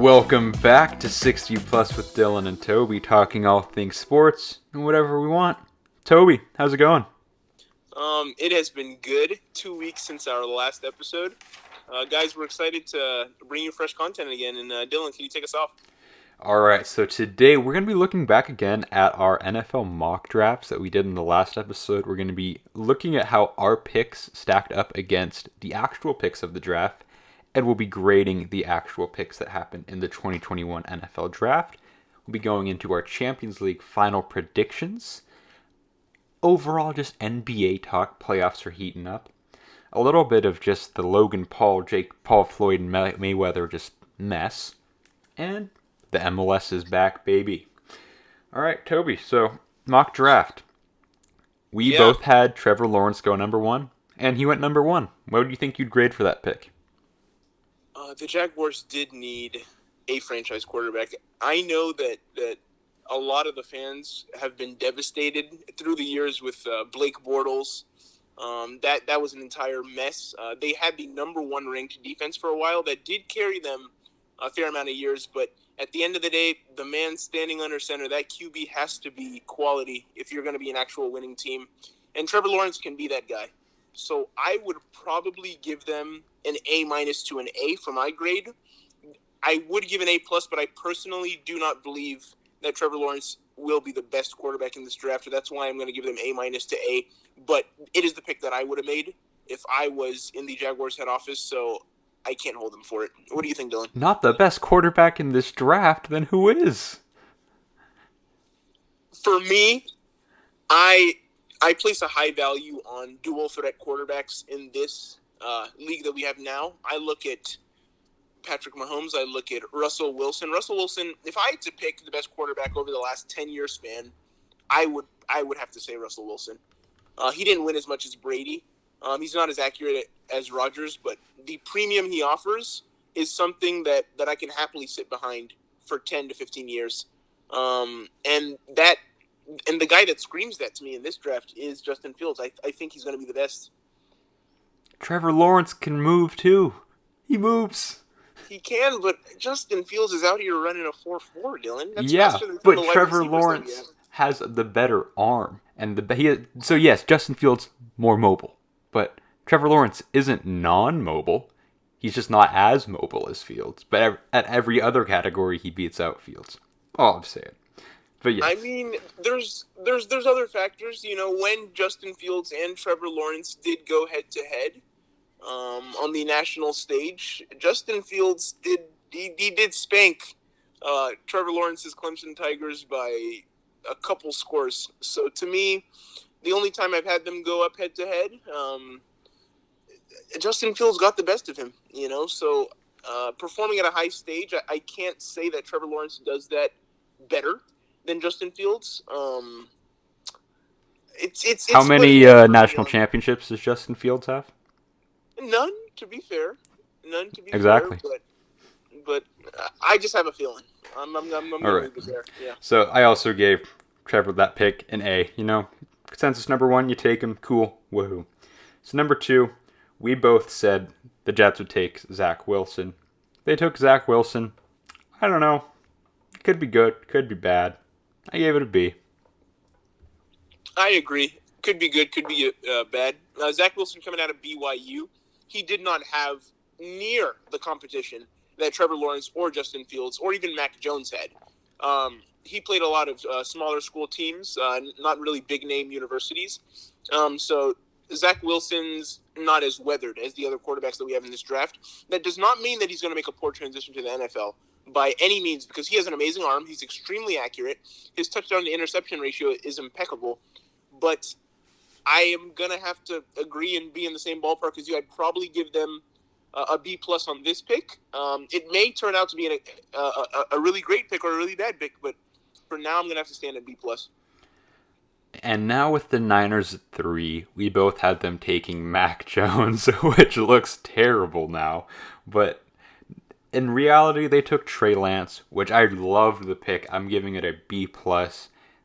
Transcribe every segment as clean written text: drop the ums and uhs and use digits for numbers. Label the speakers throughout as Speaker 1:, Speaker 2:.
Speaker 1: Welcome back to 60 Plus with Dylan and Toby, talking all things sports and whatever we want. Toby, how's it going?
Speaker 2: It has been good. 2 weeks since our last episode. Guys, we're excited to bring you fresh content again. And Dylan, can you take us off?
Speaker 1: Alright, so today we're going to be looking back again at our NFL mock drafts that we did in the last episode. We're going to be looking at how our picks stacked up against the actual picks of the draft, and we'll be grading the actual picks that happened in the 2021 NFL draft. We'll be going into our Champions League final predictions. Overall, just NBA talk. Playoffs are heating up. A little bit of just the Logan Paul, Jake Paul, Floyd, and Mayweather just mess. And the MLS is back, baby. All right, Toby, so mock draft. We both had Trevor Lawrence go number one, and he went number one. What do you think you'd grade for that pick?
Speaker 2: The Jaguars did need a franchise quarterback. I know that a lot of the fans have been devastated through the years with Blake Bortles. That was an entire mess. They had the number one ranked defense for a while that did carry them a fair amount of years, but at the end of the day, the man standing under center, that QB has to be quality if you're going to be an actual winning team. And Trevor Lawrence can be that guy. So I would probably give them an A- to an A for my grade. I would give an A+, but I personally do not believe that Trevor Lawrence will be the best quarterback in this draft. That's why I'm going to give them A- to A. But it is the pick that I would have made if I was in the Jaguars head office, so I can't hold them for it. What do you think, Dylan?
Speaker 1: Not the best quarterback in this draft, then who is?
Speaker 2: For me, I place a high value on dual threat quarterbacks in this league that we have now. I look at Patrick Mahomes. I look at Russell Wilson. Russell Wilson, if I had to pick the best quarterback over the last 10-year span, I would have to say Russell Wilson. He didn't win as much as Brady. He's not as accurate as Rodgers, but the premium he offers is something that I can happily sit behind for 10 to 15 years. And the guy that screams that to me in this draft is Justin Fields. I think he's going to be the best.
Speaker 1: Trevor Lawrence can move too. He moves.
Speaker 2: He can, but Justin Fields is out here running a 4.4, Dylan. That's
Speaker 1: yeah,
Speaker 2: faster than
Speaker 1: but Trevor Lawrence has the better arm, and so yes, Justin Fields more mobile, but Trevor Lawrence isn't non-mobile. He's just not as mobile as Fields. But at every other category, he beats out Fields. All I'm saying. But yes.
Speaker 2: I mean, there's other factors. You know, when Justin Fields and Trevor Lawrence did go head to head on the national stage, Justin Fields did spank Trevor Lawrence's Clemson Tigers by a couple scores. So to me, the only time I've had them go up head to head, Justin Fields got the best of him. You know, so performing at a high stage, I can't say that Trevor Lawrence does that better than Justin Fields. It's
Speaker 1: how many national championships does Justin Fields have?
Speaker 2: None, to be fair.
Speaker 1: Exactly.
Speaker 2: Fair, but I just have a feeling. I'm
Speaker 1: all right.
Speaker 2: There. Yeah.
Speaker 1: So I also gave Trevor that pick an A. You know, consensus number one, you take him. Cool. Woohoo. So number two, we both said the Jets would take Zach Wilson. They took Zach Wilson. I don't know. Could be good. Could be bad. I gave it a B.
Speaker 2: I agree. Could be good. Could be bad. Zach Wilson coming out of BYU, he did not have near the competition that Trevor Lawrence or Justin Fields or even Mac Jones had. He played a lot of smaller school teams, not really big-name universities. So Zach Wilson's not as weathered as the other quarterbacks that we have in this draft. That does not mean that he's going to make a poor transition to the NFL by any means, because he has an amazing arm. He's extremely accurate. His touchdown to interception ratio is impeccable. But I am going to have to agree and be in the same ballpark as you. I'd probably give them a B+ on this pick. It may turn out to be a really great pick or a really bad pick, but for now I'm going to have to stand at B+.
Speaker 1: And now with the Niners at 3, we both had them taking Mac Jones, which looks terrible now. But in reality, they took Trey Lance, which I loved the pick. I'm giving it a B+.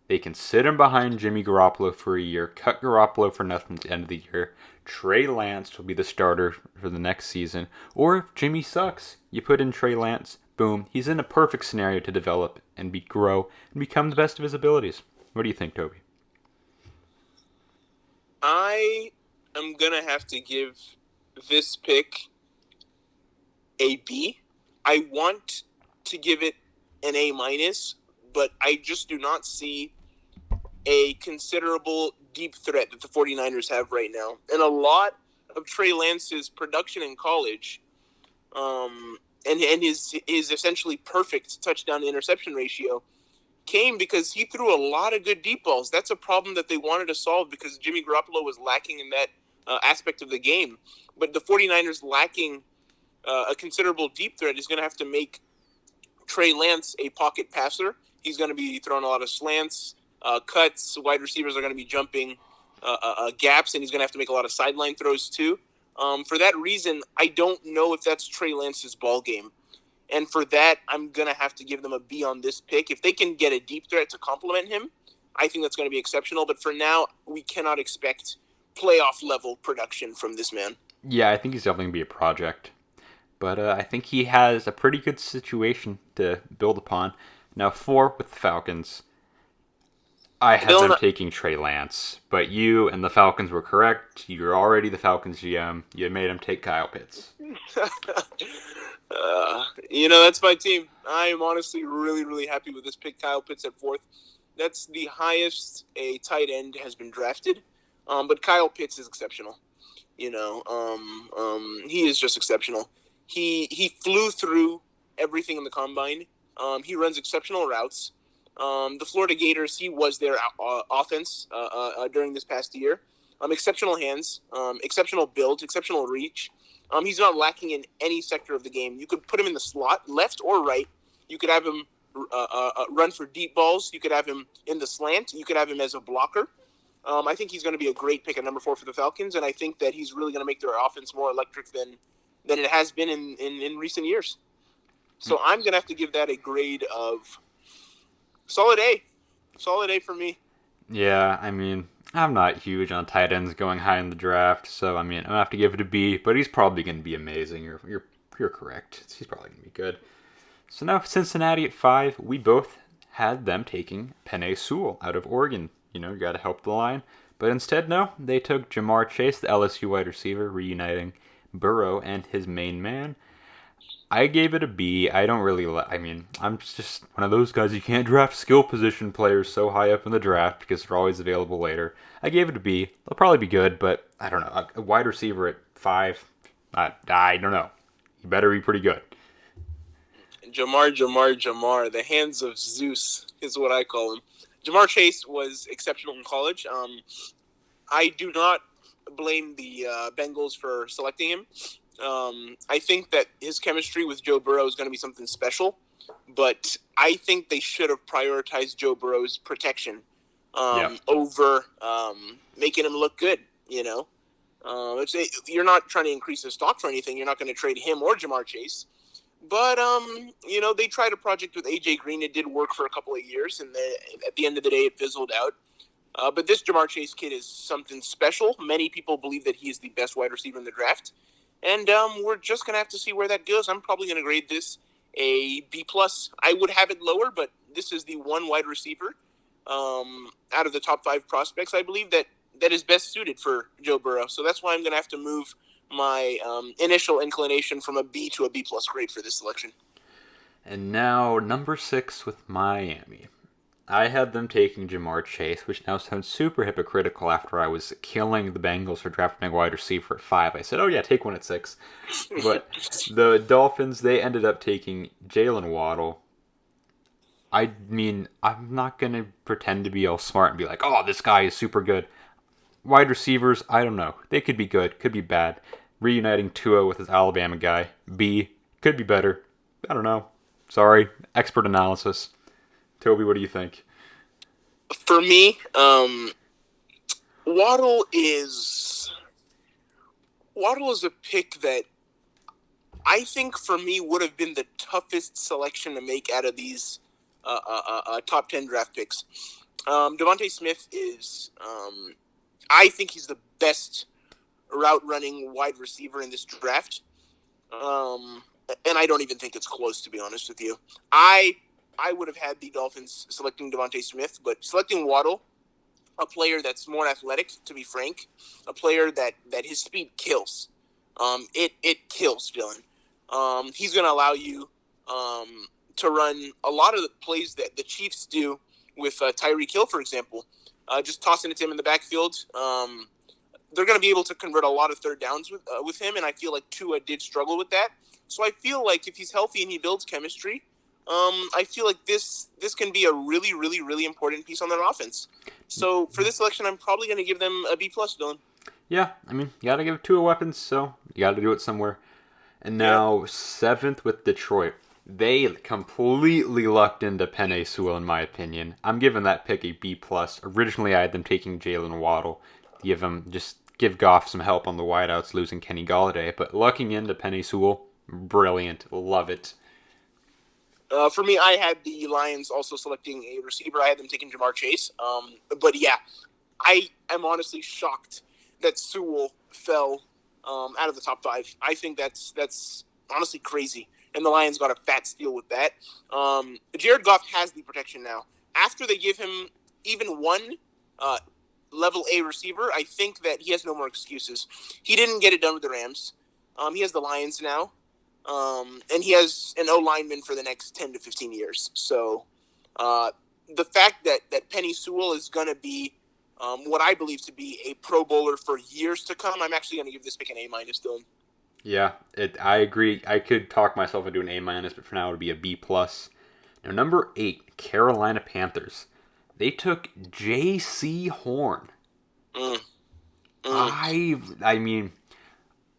Speaker 1: They can sit him behind Jimmy Garoppolo for a year, cut Garoppolo for nothing at the end of the year. Trey Lance will be the starter for the next season. Or if Jimmy sucks, you put in Trey Lance, boom, he's in a perfect scenario to develop and grow and become the best of his abilities. What do you think, Toby?
Speaker 2: I am gonna have to give this pick a B. I want to give it an A minus, but I just do not see a considerable deep threat that the 49ers have right now. And a lot of Trey Lance's production in college, and his essentially perfect touchdown to interception ratio came because he threw a lot of good deep balls. That's a problem that they wanted to solve because Jimmy Garoppolo was lacking in that aspect of the game. But the 49ers lacking a considerable deep threat is going to have to make Trey Lance a pocket passer. He's going to be throwing a lot of slants, cuts. Wide receivers are going to be jumping gaps, and he's going to have to make a lot of sideline throws too. For that reason, I don't know if that's Trey Lance's ball game. And for that, I'm going to have to give them a B on this pick. If they can get a deep threat to complement him, I think that's going to be exceptional. But for now, we cannot expect playoff-level production from this man.
Speaker 1: Yeah, I think he's definitely going to be a project. But I think he has a pretty good situation to build upon. Now, 4 with the Falcons. I had them taking Trey Lance, but you and the Falcons were correct. You're already the Falcons GM. You made him take Kyle Pitts.
Speaker 2: That's my team. I am honestly really, really happy with this pick. Kyle Pitts at 4th. That's the highest a tight end has been drafted. But Kyle Pitts is exceptional. He is just exceptional. He flew through everything in the combine. He runs exceptional routes. The Florida Gators, he was their offense during this past year. Exceptional hands, exceptional build, exceptional reach. He's not lacking in any sector of the game. You could put him in the slot, left or right. You could have him run for deep balls. You could have him in the slant. You could have him as a blocker. I think he's going to be a great pick at number 4 for the Falcons, and I think that he's really going to make their offense more electric than it has been in recent years. So I'm going to have to give that a grade of solid A. Solid A for me.
Speaker 1: Yeah, I mean, I'm not huge on tight ends going high in the draft, so I mean, I'm going to have to give it a B, but he's probably going to be amazing. You're correct. He's probably going to be good. So now Cincinnati at 5, we both had them taking Penei Sewell out of Oregon. You got to help the line. But instead, no, they took Jamar Chase, the LSU wide receiver, reuniting Burrow and his main man. I gave it a B. I don't really I'm just one of those guys, you can't draft skill position players so high up in the draft because they're always available later. I gave it a B. They'll probably be good, but I don't know. A wide receiver at 5, I don't know. You better be pretty good.
Speaker 2: Jamar. The hands of Zeus is what I call him. Jamar Chase was exceptional in college. I do not blame the Bengals for selecting him. I think that his chemistry with Joe Burrow is going to be something special, but I think they should have prioritized Joe Burrow's protection over making him look good. You're not trying to increase his stock for anything. You're not going to trade him or Jamar Chase. But, they tried a project with A.J. Green. It did work for a couple of years, and at the end of the day, it fizzled out. But this Jamar Chase kid is something special. Many people believe that he is the best wide receiver in the draft. And we're just going to have to see where that goes. I'm probably going to grade this a B+. I would have it lower, but this is the one wide receiver out of the top 5 prospects, I believe, that is best suited for Joe Burrow. So that's why I'm going to have to move my initial inclination from a B to a B+ grade for this selection.
Speaker 1: And now, number 6 with Miami. I had them taking Jamar Chase, which now sounds super hypocritical after I was killing the Bengals for drafting a wide receiver at 5. I said, oh yeah, take one at 6. But the Dolphins, they ended up taking Jalen Waddle. I mean, I'm not going to pretend to be all smart and be like, oh, this guy is super good. Wide receivers, I don't know. They could be good, could be bad. Reuniting Tua with his Alabama guy, B, could be better. I don't know. Sorry, expert analysis. Toby, what do you think?
Speaker 2: For me, Waddle is a pick that I think for me would have been the toughest selection to make out of these top 10 draft picks. Devontae Smith is, I think he's the best route running wide receiver in this draft. and I don't even think it's close, to be honest with you. I would have had the Dolphins selecting Devontae Smith, but selecting Waddle, a player that's more athletic, to be frank, a player that his speed kills. It kills, Dylan. He's going to allow you to run a lot of the plays that the Chiefs do with Tyreek Hill, for example. Just tossing it to him in the backfield. They're going to be able to convert a lot of third downs with him, and I feel like Tua did struggle with that. So I feel like if he's healthy and he builds chemistry, I feel like this can be a really, really, really important piece on their offense. So for this selection, I'm probably going to give them a B+, Dylan.
Speaker 1: Yeah, I mean, you got to give Tua weapons, so you got to do it somewhere. And now, 7th with Detroit. They completely lucked into Penei Sewell, in my opinion. I'm giving that pick a B+. Originally, I had them taking Jalen Waddle. Give Goff some help on the wideouts, losing Kenny Golladay. But lucking into Penei Sewell, brilliant. Love it.
Speaker 2: For me, I had the Lions also selecting a receiver. I had them taking Jamar Chase. But yeah, I am honestly shocked that Sewell fell out of the top 5. I think that's honestly crazy. And the Lions got a fat steal with that. Jared Goff has the protection now. After they give him even one level A receiver, I think that he has no more excuses. He didn't get it done with the Rams. He has the Lions now. And he has an O-lineman for the next 10 to 15 years. So the fact that Penei Sewell is going to be what I believe to be a Pro Bowler for years to come, I'm actually going to give this pick an A-, Dylan.
Speaker 1: Yeah, I agree. I could talk myself into an A-, but for now it would be a B+. Now, number 8, Carolina Panthers. They took J.C. Horn. I mean,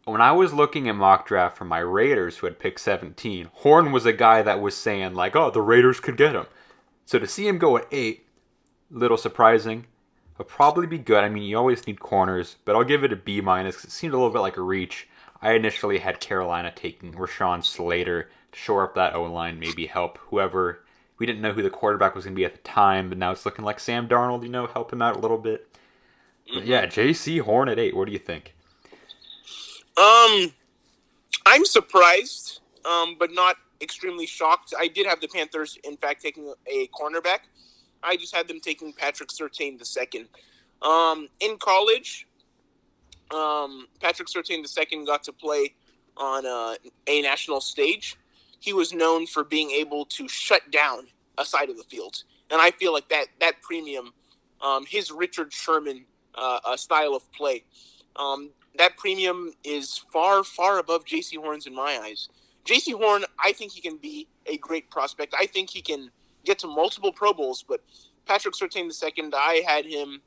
Speaker 1: when I was looking at mock draft for my Raiders who had picked 17, Horn was a guy that was saying, like, oh, the Raiders could get him. So to see him go at 8, little surprising. He'll probably be good. I mean, you always need corners, but I'll give it a B-, because it seemed a little bit like a reach. I initially had Carolina taking Rashawn Slater to shore up that O-line, maybe help whoever. We didn't know who the quarterback was going to be at the time, but now it's looking like Sam Darnold, help him out a little bit. But yeah, J.C. Horn at 8. What do you think?
Speaker 2: I'm surprised, but not extremely shocked. I did have the Panthers, in fact, taking a cornerback. I just had them taking Patrick Surtain II. In college, Patrick Surtain II got to play on a national stage. He was known for being able to shut down a side of the field. And I feel like that premium, his Richard Sherman style of play, that premium is far, far above J.C. Horn's in my eyes. J.C. Horn, I think he can be a great prospect. I think he can get to multiple Pro Bowls, but Patrick Surtain II, I had him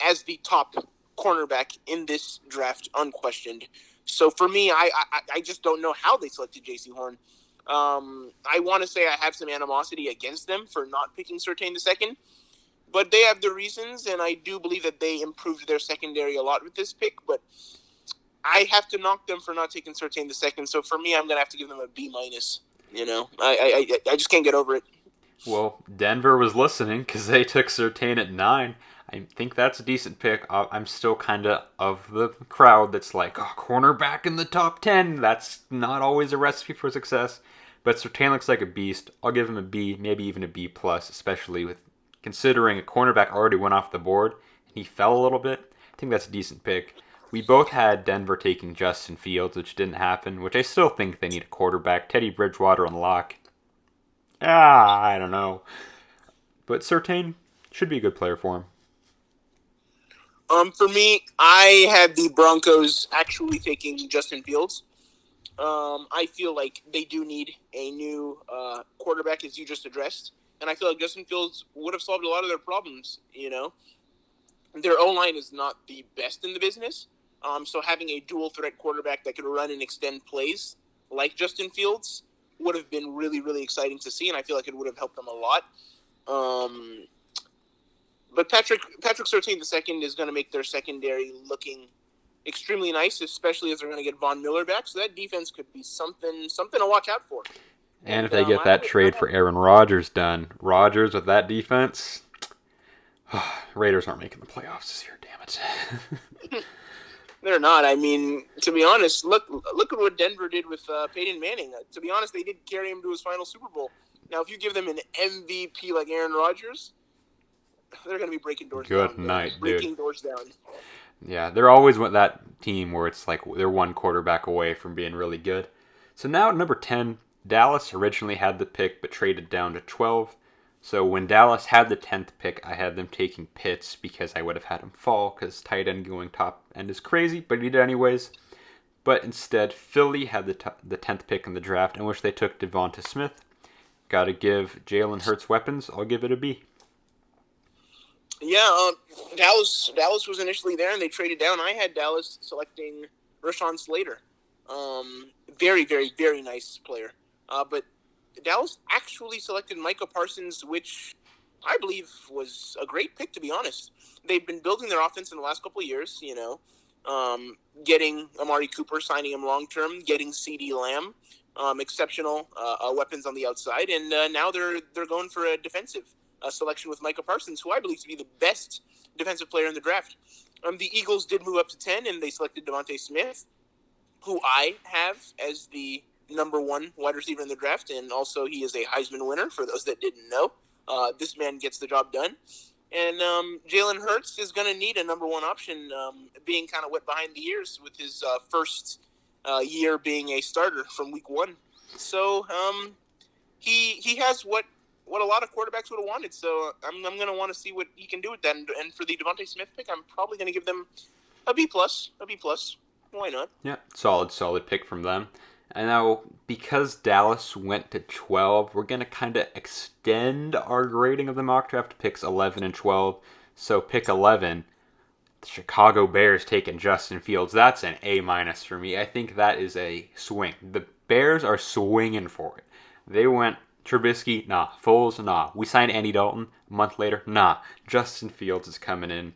Speaker 2: as the top cornerback in this draft, unquestioned. So for me, I just don't know how they selected J.C. Horn. I want to say I have some animosity against them for not picking Surtain II, but they have their reasons, and I do believe that they improved their secondary a lot with this pick, but I have to knock them for not taking Surtain II. So for me, I'm going to have to give them a B-. I just can't get over it.
Speaker 1: Well, Denver was listening because they took Surtain at 9. I think that's a decent pick. I'm still kind of the crowd that's like, oh, cornerback in the top 10. That's not always a recipe for success. But Surtain looks like a beast. I'll give him a B, maybe even a B+, especially with considering a cornerback already went off the board and he fell a little bit. I think that's a decent pick. We both had Denver taking Justin Fields, which didn't happen, which I still think they need a quarterback. Teddy Bridgewater on the lock. I don't know. But Surtain should be a good player for him.
Speaker 2: For me, I had the Broncos actually taking Justin Fields. I feel like they do need a new quarterback, as you just addressed. And I feel like Justin Fields would have solved a lot of their problems, Their O-line is not the best in the business. So having a dual threat quarterback that could run and extend plays like Justin Fields would have been really, really exciting to see, and I feel like it would have helped them a lot. But Patrick Surtain II is going to make their secondary looking extremely nice, especially as they're going to get Von Miller back. So that defense could be something to watch out for.
Speaker 1: And if they get that trade for Aaron Rodgers done, Rodgers with that defense, Raiders aren't making the playoffs this year, damn it.
Speaker 2: They're not. I mean, to be honest, look at what Denver did with Peyton Manning. To be honest, they did carry him to his final Super Bowl. Now, if you give them an MVP like Aaron Rodgers, they're going to be breaking doors
Speaker 1: Good
Speaker 2: down.
Speaker 1: night, dude.
Speaker 2: Breaking doors down.
Speaker 1: Yeah, they're always with that team where it's like they're one quarterback away from being really good. So now at number 10, Dallas originally had the pick but traded down to 12. So when Dallas had the 10th pick, I had them taking Pitts because I would have had him fall because tight end going top end is crazy, but he did anyways. But instead, Philly had the 10th pick in the draft, in which they took Devonta Smith. Got to give Jalen Hurts weapons. I'll give it a B.
Speaker 2: Yeah, Dallas was initially there, and they traded down. I had Dallas selecting Rashawn Slater. Very, very, very nice player. But Dallas actually selected Micah Parsons, which I believe was a great pick, to be honest. They've been building their offense in the last couple of years, getting Amari Cooper, signing him long-term, getting CeeDee Lamb, exceptional weapons on the outside, and now they're going for a defensive selection with Micah Parsons, who I believe to be the best defensive player in the draft. The Eagles did move up to 10, and they selected Devonta Smith, who I have as the number one wide receiver in the draft, and also he is a Heisman winner, for those that didn't know. This man gets the job done. And Jalen Hurts is going to need a number one option, being kind of wet behind the ears with his first year being a starter from week one. So he has what a lot of quarterbacks would have wanted. So I'm going to want to see what he can do with that. And for the Devonta Smith pick, I'm probably going to give them a B+. Why not?
Speaker 1: Yeah, solid pick from them. And now, because Dallas went to 12, we're going to kind of extend our grading of the mock draft to picks 11 and 12. So pick 11, the Chicago Bears taking Justin Fields. That's an A- for me. I think that is a swing. The Bears are swinging for it. They went Trubisky, nah. Foles, nah. We signed Andy Dalton a month later, nah. Justin Fields is coming in.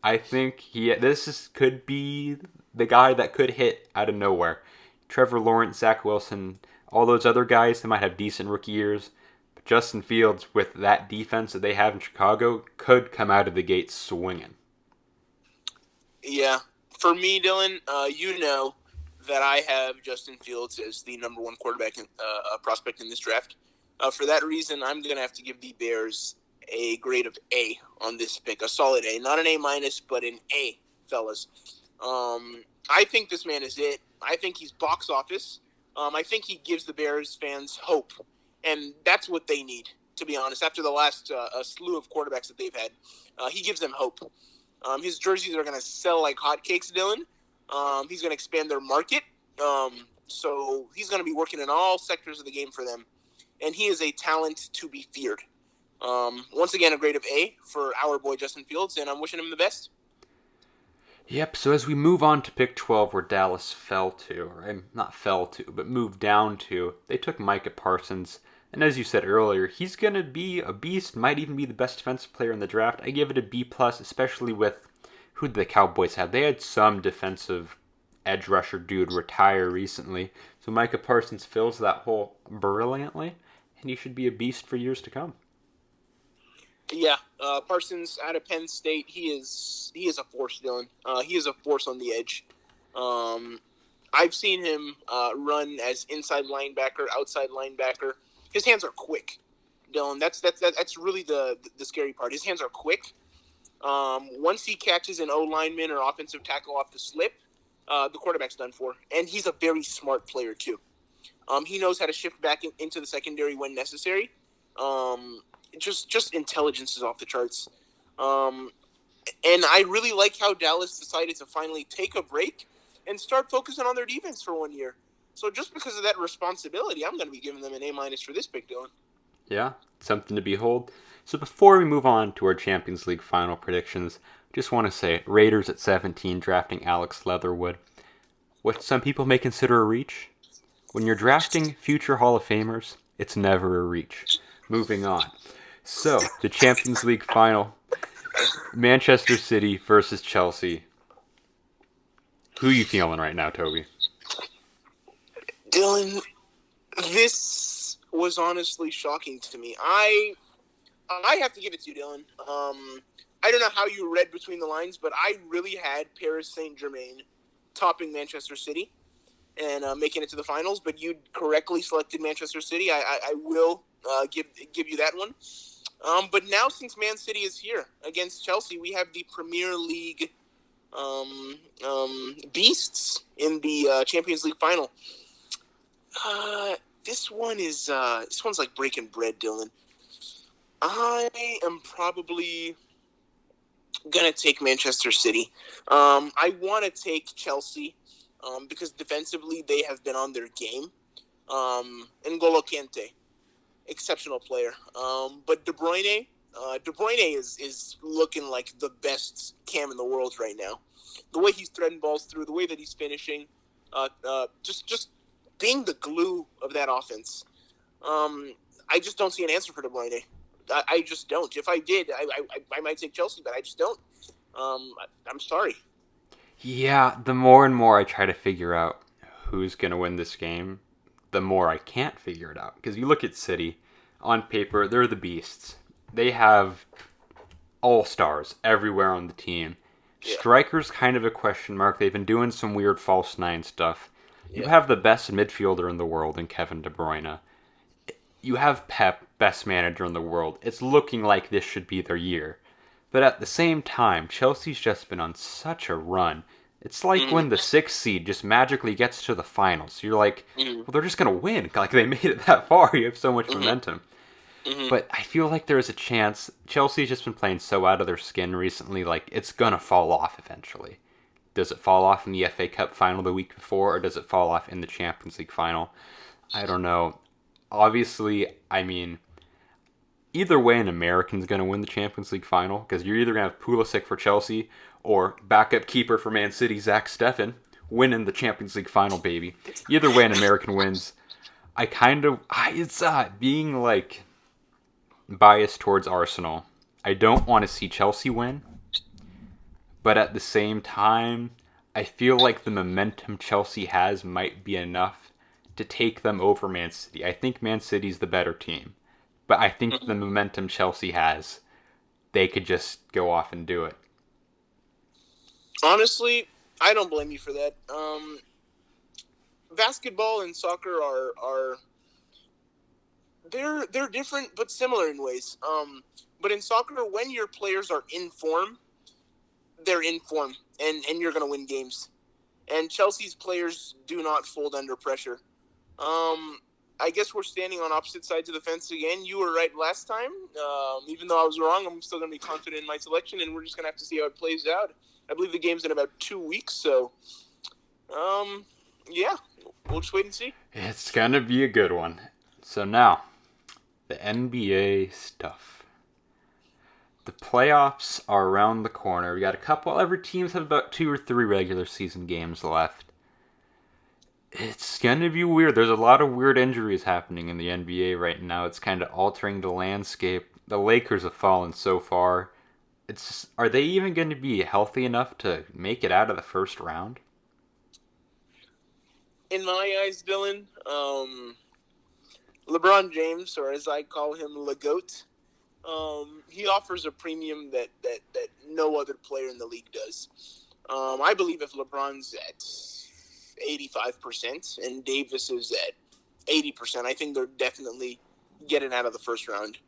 Speaker 1: I think could be the guy that could hit out of nowhere. Trevor Lawrence, Zach Wilson, all those other guys, they might have decent rookie years. But Justin Fields, with that defense that they have in Chicago, could come out of the gate swinging.
Speaker 2: Yeah. For me, Dylan, you know that I have Justin Fields as the number one quarterback prospect in this draft. For that reason, I'm going to have to give the Bears a grade of A on this pick, a solid A. Not an A-, but an A, fellas. I think this man is it. I think he's box office. I think he gives the Bears fans hope, and that's what they need, to be honest. After the last slew of quarterbacks that they've had, he gives them hope. His jerseys are going to sell like hotcakes, Dylan. He's going to expand their market. So he's going to be working in all sectors of the game for them, and he is a talent to be feared. Once again, a grade of A for our boy Justin Fields, and I'm wishing him the best.
Speaker 1: Yep, so as we move on to pick 12, where Dallas moved down to, they took Micah Parsons. And as you said earlier, he's going to be a beast, might even be the best defensive player in the draft. I give it a B+, especially with who the Cowboys had. They had some defensive edge rusher dude retire recently. So Micah Parsons fills that hole brilliantly, and he should be a beast for years to come.
Speaker 2: Yeah, Parsons out of Penn State, he is a force, Dylan. He is a force on the edge. I've seen him run as inside linebacker, outside linebacker. His hands are quick, Dylan. That's really the scary part. His hands are quick. Once he catches an O lineman or offensive tackle off the slip, the quarterback's done for. And he's a very smart player too. He knows how to shift back into the secondary when necessary. Just intelligence is off the charts. And I really like how Dallas decided to finally take a break and start focusing on their defense for 1 year. So just because of that responsibility, I'm going to be giving them an A- for this pick, Dylan.
Speaker 1: Yeah, something to behold. So before we move on to our Champions League final predictions, I just want to say Raiders at 17 drafting Alex Leatherwood. What some people may consider a reach. When you're drafting future Hall of Famers, it's never a reach. Moving on. So, the Champions League final. Manchester City versus Chelsea. Who are you feeling right now, Toby?
Speaker 2: Dylan, this was honestly shocking to me. I have to give it to you, Dylan. I don't know how you read between the lines, but I really had Paris Saint-Germain topping Manchester City and making it to the finals. But you correctly selected Manchester City. I will give you that one. But now, since Man City is here against Chelsea, we have the Premier League beasts in the Champions League final. This one's like breaking bread, Dylan. I am probably gonna take Manchester City. I want to take Chelsea because defensively they have been on their game. N'Golo Kante, exceptional player. But De Bruyne is looking like the best cam in the world right now. The way he's threading balls through, the way that he's finishing, just being the glue of that offense. I just don't see an answer for De Bruyne. I just don't. If I did, I might take Chelsea, but I just don't. I'm sorry.
Speaker 1: Yeah, the more and more I try to figure out who's going to win this game, the more I can't figure it out. Because you look at City, on paper, they're the beasts. They have all-stars everywhere on the team. Yeah. Striker's kind of a question mark. They've been doing some weird false nine stuff. You have the best midfielder in the world in Kevin De Bruyne. You have Pep, best manager in the world. It's looking like this should be their year. But at the same time, Chelsea's just been on such a run. It's like when the 6th seed just magically gets to the finals. You're like, well, they're just going to win. Like, they made it that far. You have so much momentum. But I feel like there is a chance. Chelsea's just been playing so out of their skin recently, like, it's going to fall off eventually. Does it fall off in the FA Cup final the week before, or does it fall off in the Champions League final? I don't know. Obviously, I mean, either way, an American's going to win the Champions League final, because you're either going to have Pulisic for Chelsea or backup keeper for Man City, Zach Steffen, winning the Champions League final, baby. Either way, an American wins. It's being, like, biased towards Arsenal. I don't want to see Chelsea win, but at the same time, I feel like the momentum Chelsea has might be enough to take them over Man City. I think Man City's the better team, but I think the momentum Chelsea has, they could just go off and do it.
Speaker 2: Honestly, I don't blame you for that. Basketball and soccer are they're different but similar in ways. But in soccer, when your players are in form, they're in form, and you're going to win games. And Chelsea's players do not fold under pressure. I guess we're standing on opposite sides of the fence again. You were right last time. Even though I was wrong, I'm still going to be confident in my selection, and we're just going to have to see how it plays out. I believe the game's in about 2 weeks, so yeah, we'll just wait and see.
Speaker 1: It's going to be a good one. So now, the NBA stuff. The playoffs are around the corner. We got a couple. Every teams have about 2 or 3 regular season games left. It's going to be weird. There's a lot of weird injuries happening in the NBA right now. It's kind of altering the landscape. The Lakers have fallen so far. Are they even going to be healthy enough to make it out of the first round?
Speaker 2: In my eyes, Dylan, LeBron James, or as I call him, LeGoat, he offers a premium that no other player in the league does. I believe if LeBron's at 85% and Davis is at 80%, I think they're definitely getting out of the first round,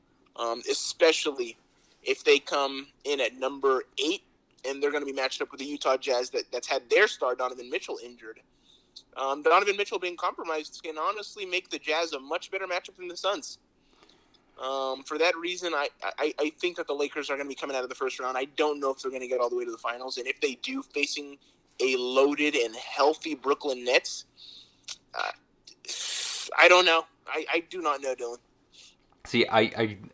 Speaker 2: especially if they come in at number 8 and they're going to be matched up with the Utah Jazz that's had their star, Donovan Mitchell, injured. Donovan Mitchell being compromised can honestly make the Jazz a much better matchup than the Suns. For that reason, I think that the Lakers are going to be coming out of the first round. I don't know if they're going to get all the way to the finals, and if they do, facing a loaded and healthy Brooklyn Nets, I don't know. I do not know, Dylan.
Speaker 1: See,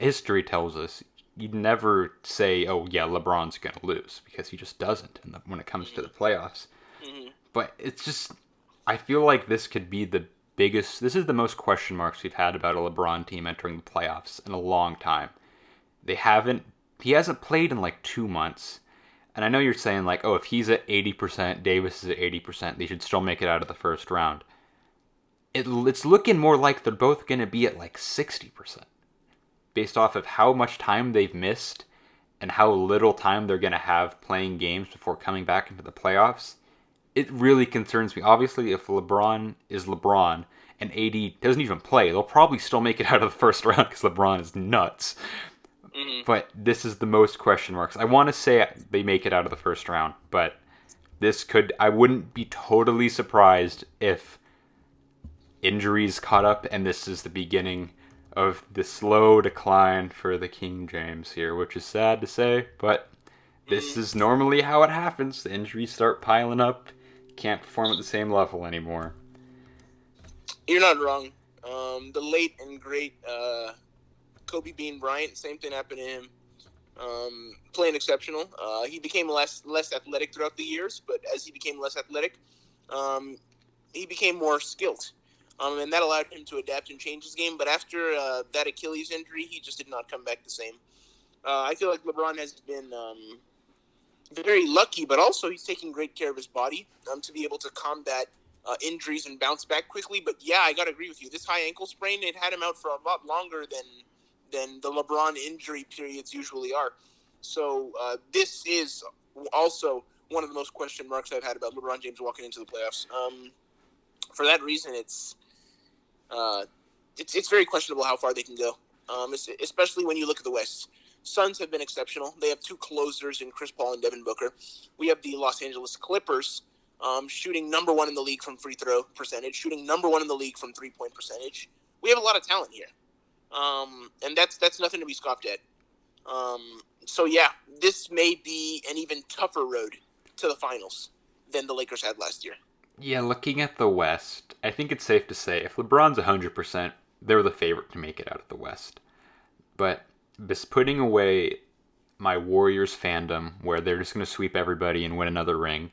Speaker 1: history tells us you'd never say, oh, yeah, LeBron's going to lose, because he just doesn't when it comes to the playoffs. Mm-hmm. But it's just, I feel like this could be the biggest, this is the most question marks we've had about a LeBron team entering the playoffs in a long time. He hasn't played in like 2 months. And I know you're saying like, oh, if he's at 80%, Davis is at 80%, they should still make it out of the first round. It's looking more like they're both going to be at like 60%. Based off of how much time they've missed and how little time they're going to have playing games before coming back into the playoffs. it really concerns me. Obviously, if LeBron is LeBron and AD doesn't even play, they'll probably still make it out of the first round because LeBron is nuts.
Speaker 2: Mm-hmm.
Speaker 1: But this is the most question marks. I want to say they make it out of the first round, but I wouldn't be totally surprised if injuries caught up and this is the beginning of the slow decline for the King James here, which is sad to say, but this is normally how it happens. The injuries start piling up, can't perform at the same level anymore.
Speaker 2: You're not wrong. The late and great Kobe Bean Bryant, same thing happened to him. Playing exceptional. He became less athletic throughout the years, but as he became less athletic, he became more skilled. And that allowed him to adapt and change his game. But after that Achilles injury, he just did not come back the same. I feel like LeBron has been very lucky, but also he's taking great care of his body to be able to combat injuries and bounce back quickly. But yeah, I gotta agree with you. This high ankle sprain, it had him out for a lot longer than the LeBron injury periods usually are. So this is also one of the most question marks I've had about LeBron James walking into the playoffs. For that reason, it's very questionable how far they can go, especially when you look at the West. Suns have been exceptional. They have two closers in Chris Paul and Devin Booker. We have the Los Angeles Clippers shooting number one in the league from free throw percentage, shooting number one in the league from three-point percentage. We have a lot of talent here, and that's nothing to be scoffed at. So yeah, this may be an even tougher road to the finals than the Lakers had last year.
Speaker 1: Yeah, looking at the West, I think it's safe to say if LeBron's 100%, they're the favorite to make it out of the West. But just putting away my Warriors fandom, where they're just going to sweep everybody and win another ring,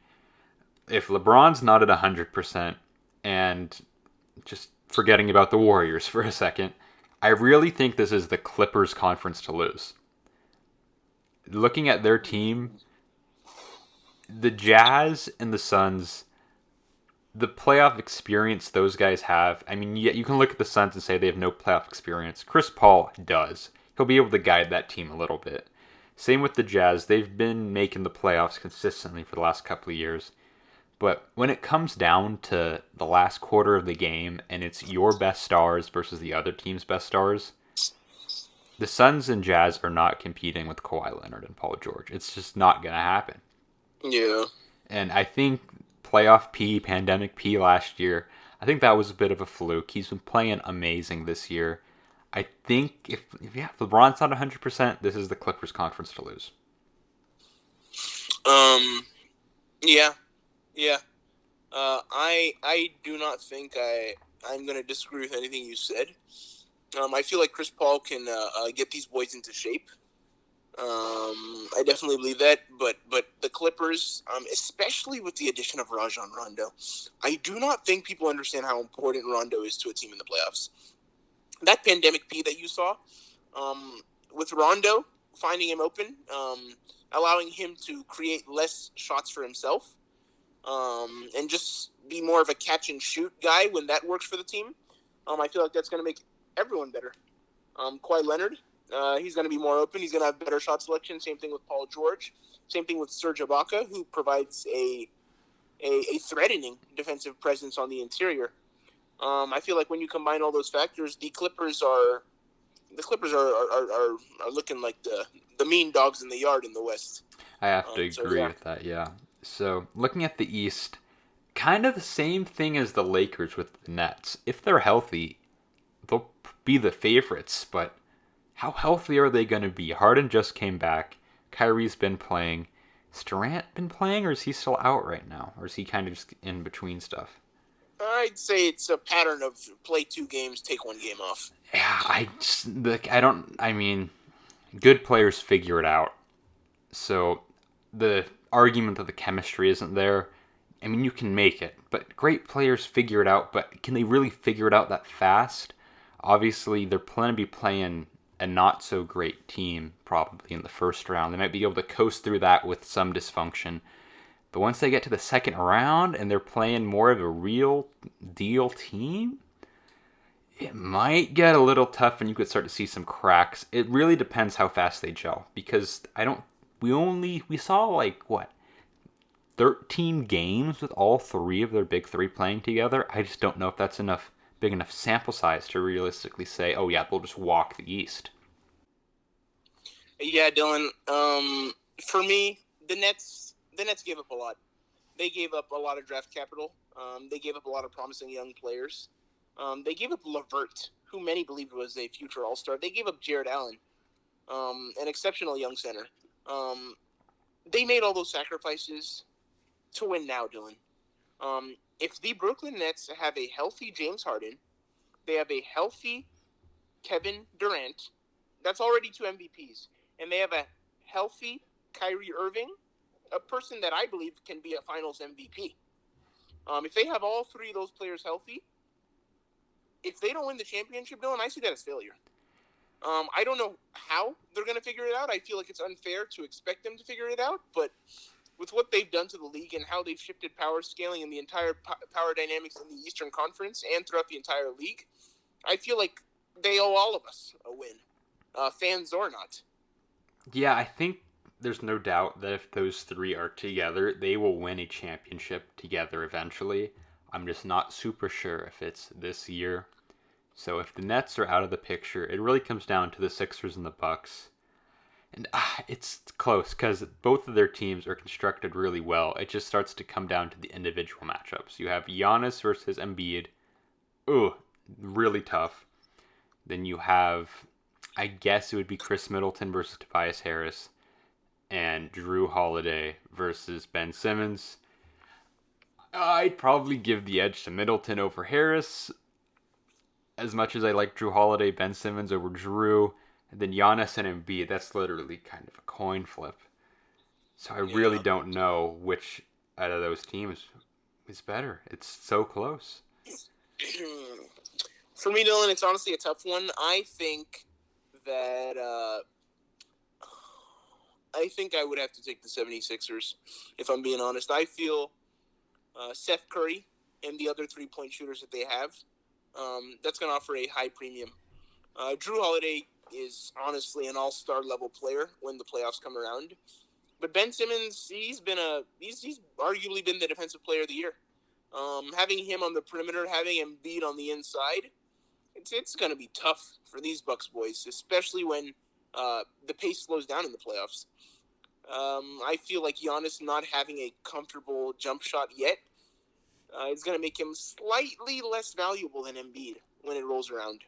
Speaker 1: if LeBron's not at 100%, and just forgetting about the Warriors for a second, I really think this is the Clippers' conference to lose. Looking at their team, the Jazz and the Suns, the playoff experience those guys have, I mean, yeah, you can look at the Suns and say they have no playoff experience. Chris Paul does. He'll be able to guide that team a little bit. Same with the Jazz. They've been making the playoffs consistently for the last couple of years. But when it comes down to the last quarter of the game and it's your best stars versus the other team's best stars, the Suns and Jazz are not competing with Kawhi Leonard and Paul George. It's just not going to happen.
Speaker 2: Yeah.
Speaker 1: And I think playoff P, pandemic P last year, I think that was a bit of a fluke. He's been playing amazing this year. I think if LeBron's not 100%, this is the Clippers conference to lose.
Speaker 2: Yeah. I do not think I'm going to disagree with anything you said. I feel like Chris Paul can get these boys into shape. I definitely believe that, but the Clippers, especially with the addition of Rajon Rondo, I do not think people understand how important Rondo is to a team in the playoffs. That pandemic P that you saw, with Rondo, finding him open, allowing him to create less shots for himself, and just be more of a catch and shoot guy when that works for the team. I feel like that's going to make everyone better. Kawhi Leonard, he's going to be more open. He's going to have better shot selection. Same thing with Paul George. Same thing with Serge Ibaka, who provides a threatening defensive presence on the interior. I feel like when you combine all those factors, the Clippers are looking like the mean dogs in the yard in the West.
Speaker 1: I have to agree with that, yeah. So, looking at the East, kind of the same thing as the Lakers with the Nets. If they're healthy, they'll be the favorites, but how healthy are they going to be? Harden just came back. Kyrie's been playing. Has Durant been playing, or is he still out right now? Or is he kind of just in between stuff?
Speaker 2: I'd say it's a pattern of play 2 games, take 1 game off.
Speaker 1: Yeah, good players figure it out. So the argument that the chemistry isn't there, I mean, you can make it, but great players figure it out, but can they really figure it out that fast? Obviously, they're planning to be playing a not-so-great team probably in the first round. They might be able to coast through that with some dysfunction. But once they get to the second round and they're playing more of a real deal team, it might get a little tough and you could start to see some cracks. It really depends how fast they gel, because we saw like what? 13 games with all three of their big three playing together. I just don't know if that's big enough sample size to realistically say, oh yeah, they'll just walk the East.
Speaker 2: Yeah, Dylan. For me, the Nets gave up a lot. They gave up a lot of draft capital. They gave up a lot of promising young players. They gave up Levert, who many believed was a future All-Star. They gave up Jared Allen, an exceptional young center. They made all those sacrifices to win now, Dylan. If the Brooklyn Nets have a healthy James Harden, they have a healthy Kevin Durant, that's already 2 MVPs, and they have a healthy Kyrie Irving, a person that I believe can be a Finals MVP. If they have all three of those players healthy, if they don't win the championship, Dylan, I see that as failure. I don't know how they're going to figure it out. I feel like it's unfair to expect them to figure it out, but with what they've done to the league and how they've shifted power scaling in the entire power dynamics in the Eastern Conference and throughout the entire league, I feel like they owe all of us a win, fans or not.
Speaker 1: Yeah, I think there's no doubt that if those three are together, they will win a championship together eventually. I'm just not super sure if it's this year. So if the Nets are out of the picture, it really comes down to the Sixers and the Bucks. And it's close because both of their teams are constructed really well. It just starts to come down to the individual matchups. You have Giannis versus Embiid. Ooh, really tough. Then you have, I guess it would be Chris Middleton versus Tobias Harris. And Drew Holiday versus Ben Simmons. I'd probably give the edge to Middleton over Harris. As much as I like Drew Holiday, Ben Simmons over Drew. And then Giannis and Embiid, that's literally kind of a coin flip. So I really don't know which out of those teams is better. It's so close.
Speaker 2: For me, Dylan, it's honestly a tough one. I think that I would have to take the 76ers, if I'm being honest. I feel Seth Curry and the other three-point shooters that they have, that's going to offer a high premium. Drew Holiday is honestly an all-star level player when the playoffs come around. But Ben Simmons, he's arguably been the defensive player of the year. Having him on the perimeter, having him beat on the inside, it's going to be tough for these Bucks boys, especially when the pace slows down in the playoffs. I feel like Giannis not having a comfortable jump shot yet is going to make him slightly less valuable than Embiid when it rolls around.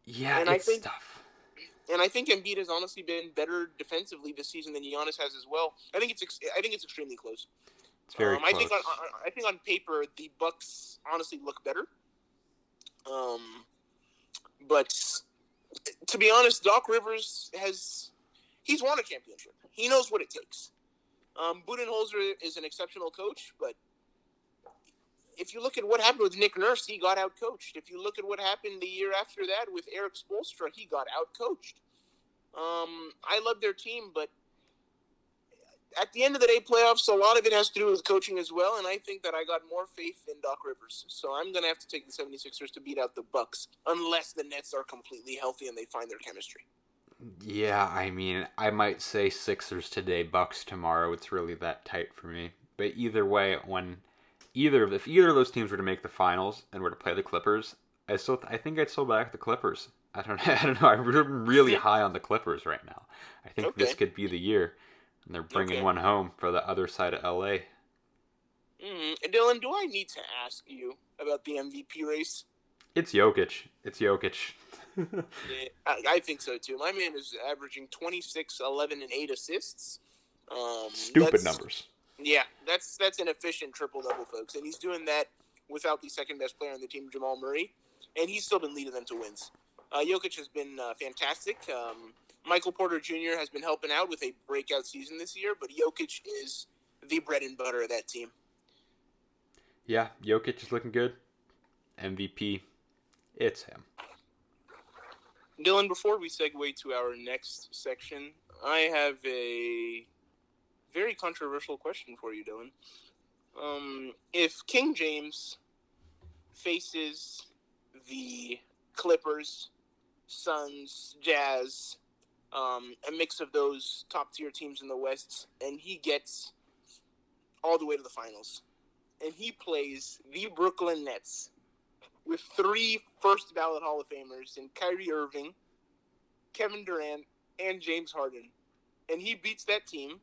Speaker 1: Yeah, and it's tough.
Speaker 2: And I think Embiid has honestly been better defensively this season than Giannis has as well. I think it's extremely close.
Speaker 1: It's very close.
Speaker 2: I think on paper the Bucks honestly look better. But to be honest, Doc Rivers he's won a championship. He knows what it takes. Budenholzer is an exceptional coach, but if you look at what happened with Nick Nurse, he got out-coached. If you look at what happened the year after that with Eric Spoelstra, he got out-coached. I love their team, but at the end of the day, playoffs, a lot of it has to do with coaching as well, and I think that I got more faith in Doc Rivers. So I'm going to have to take the 76ers to beat out the Bucks, unless the Nets are completely healthy and they find their chemistry.
Speaker 1: Yeah, I mean, I might say Sixers today, Bucks tomorrow. It's really that tight for me. But either way, if either of those teams were to make the finals and were to play the Clippers, I think I'd still back the Clippers. I don't know. I'm really high on the Clippers right now. I think this could be the year, and they're bringing one home for the other side of LA.
Speaker 2: Dylan, do I need to ask you about the MVP race?
Speaker 1: It's Jokic.
Speaker 2: Yeah, I think so too. My man is averaging 26, 11, and 8 assists.
Speaker 1: Stupid numbers.
Speaker 2: Yeah, that's an efficient triple-double, folks. And he's doing that without the second-best player on the team, Jamal Murray. And he's still been leading them to wins. Jokic has been fantastic. Michael Porter Jr. has been helping out with a breakout season this year, but Jokic is the bread and butter of that team.
Speaker 1: Yeah, Jokic is looking good. MVP, it's him.
Speaker 2: Dylan, before we segue to our next section, I have a very controversial question for you, Dylan. If King James faces the Clippers, Suns, Jazz, a mix of those top-tier teams in the West, and he gets all the way to the finals. And he plays the Brooklyn Nets with 3 first-ballot Hall of Famers in Kyrie Irving, Kevin Durant, and James Harden. And he beats that team,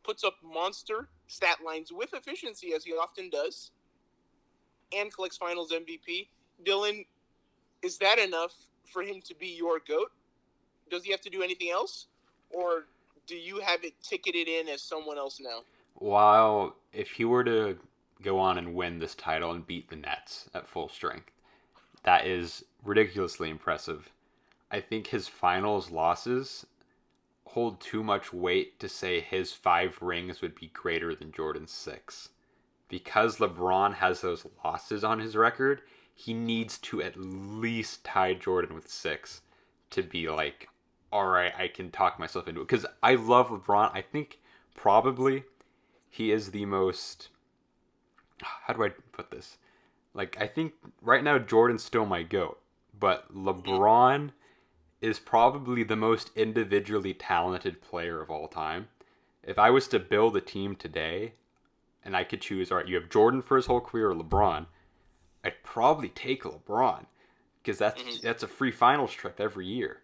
Speaker 2: puts up monster stat lines with efficiency, as he often does, and collects Finals MVP. Dylan, is that enough for him to be your GOAT? Does he have to do anything else? Or do you have it ticketed in as someone else now?
Speaker 1: While if he were to go on and win this title and beat the Nets at full strength, that is ridiculously impressive. I think his finals losses hold too much weight to say his 5 rings would be greater than Jordan's 6. Because LeBron has those losses on his record, he needs to at least tie Jordan with 6 to be like, all right, I can talk myself into it. Because I love LeBron. I think probably he is the most, how do I put this? Like, I think right now Jordan's still my GOAT, but LeBron is probably the most individually talented player of all time. If I was to build a team today and I could choose, all right, you have Jordan for his whole career or LeBron, I'd probably take LeBron because that's a free finals trip every year.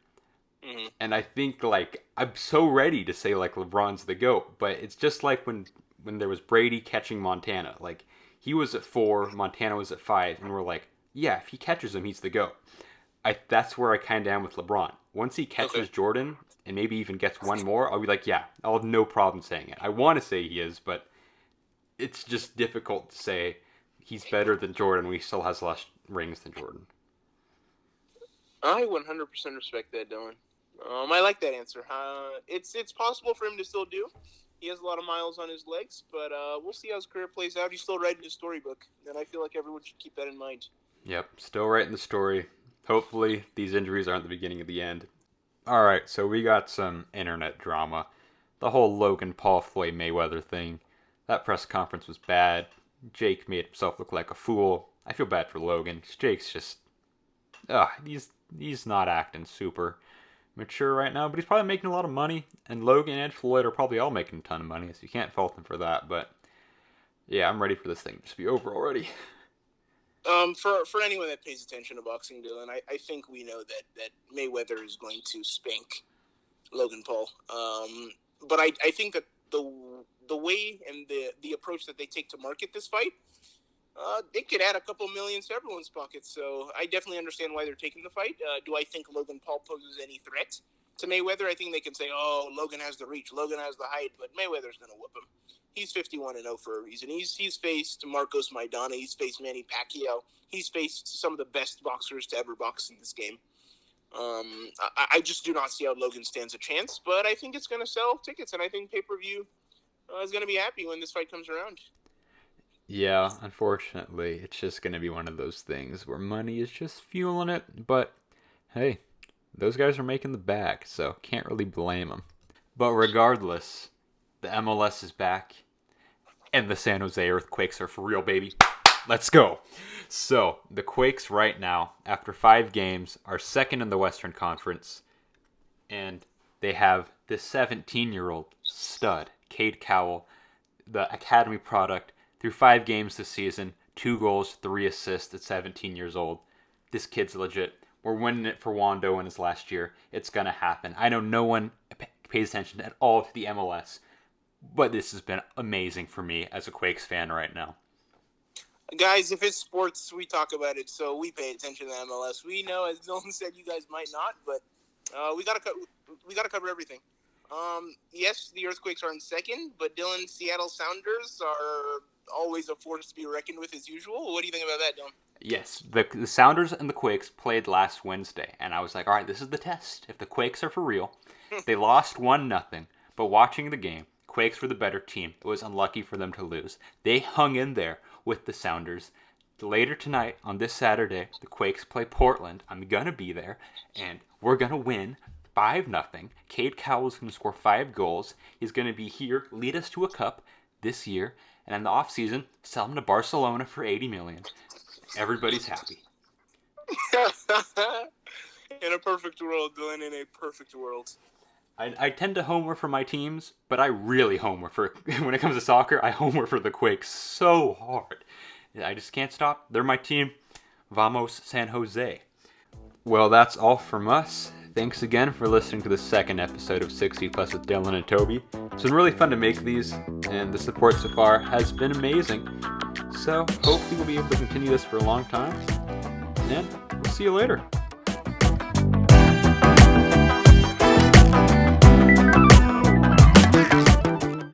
Speaker 1: Mm-hmm. And I think, like, I'm so ready to say, like, LeBron's the GOAT, but it's just like when there was Brady catching Montana. Like, he was at 4, Montana was at 5, and we're like, yeah, if he catches him, he's the GOAT. That's where I kind of am with LeBron. Once he catches Jordan and maybe even gets one more, I'll be like, yeah, I'll have no problem saying it. I want to say he is, but it's just difficult to say he's better than Jordan when he still has less rings than Jordan.
Speaker 2: I 100% respect that, Dylan. I like that answer. It's possible for him to still do. He has a lot of miles on his legs, but we'll see how his career plays out. He's still writing his storybook, and I feel like everyone should keep that in mind.
Speaker 1: Yep, still writing the story. Hopefully, these injuries aren't the beginning of the end. All right, so we got some internet drama. The whole Logan Paul Floyd Mayweather thing. That press conference was bad. Jake made himself look like a fool. I feel bad for Logan. Jake's just, he's not acting super mature right now, but he's probably making a lot of money. And Logan and Floyd are probably all making a ton of money, so you can't fault them for that. But yeah, I'm ready for this thing to just be over already.
Speaker 2: For anyone that pays attention to boxing, Dylan, I think we know that Mayweather is going to spank Logan Paul. But I think that the way and the approach that they take to market this fight, it could add a couple million to everyone's pockets. So I definitely understand why they're taking the fight. Do I think Logan Paul poses any threat to Mayweather? I think they can say, oh, Logan has the reach, Logan has the height, but Mayweather's going to whoop him. He's 51-0 for a reason. He's faced Marcos Maidana. He's faced Manny Pacquiao. He's faced some of the best boxers to ever box in this game. I just do not see how Logan stands a chance, but I think it's going to sell tickets, and I think pay-per-view is going to be happy when this fight comes around.
Speaker 1: Yeah, unfortunately, it's just going to be one of those things where money is just fueling it, but hey, those guys are making the bag, so can't really blame them. But regardless, the MLS is back, and the San Jose Earthquakes are for real, baby. Let's go. So, the Quakes right now, after 5 games, are second in the Western Conference, and they have this 17-year-old stud, Cade Cowell, the academy product, through 5 games this season, 2 goals, 3 assists at 17 years old. This kid's legit. We're winning it for Wando in his last year. It's going to happen. I know no one pays attention at all to the MLS, but this has been amazing for me as a Quakes fan right now.
Speaker 2: Guys, if it's sports, we talk about it, so we pay attention to MLS. We know, as Dylan said, you guys might not, but we gotta cover everything. Yes, the Earthquakes are in second, but Dylan, Seattle Sounders are always a force to be reckoned with as usual. What do you think about that, Dylan?
Speaker 1: Yes, the Sounders and the Quakes played last Wednesday, and I was like, all right, this is the test. If the Quakes are for real, they lost 1-0, but watching the game, Quakes were the better team. It was unlucky for them to lose. They hung in there with the Sounders. Later tonight, on this Saturday, the Quakes play Portland. I'm going to be there, and we're going to win 5-0. Cade Cowell's going to score 5 goals. He's going to be here, lead us to a cup this year, and in the offseason, sell him to Barcelona for $80 million. Everybody's happy.
Speaker 2: In a perfect world, Dylan, in a perfect world.
Speaker 1: I tend to homer for my teams, but I really homer for when it comes to soccer. I homer for the Quakes so hard. I just can't stop. They're my team. Vamos San Jose. Well, that's all from us. Thanks again for listening to the second episode of 60 Plus with Dylan and Toby. It's been really fun to make these, and the support so far has been amazing. So hopefully we'll be able to continue this for a long time, and we'll see you later.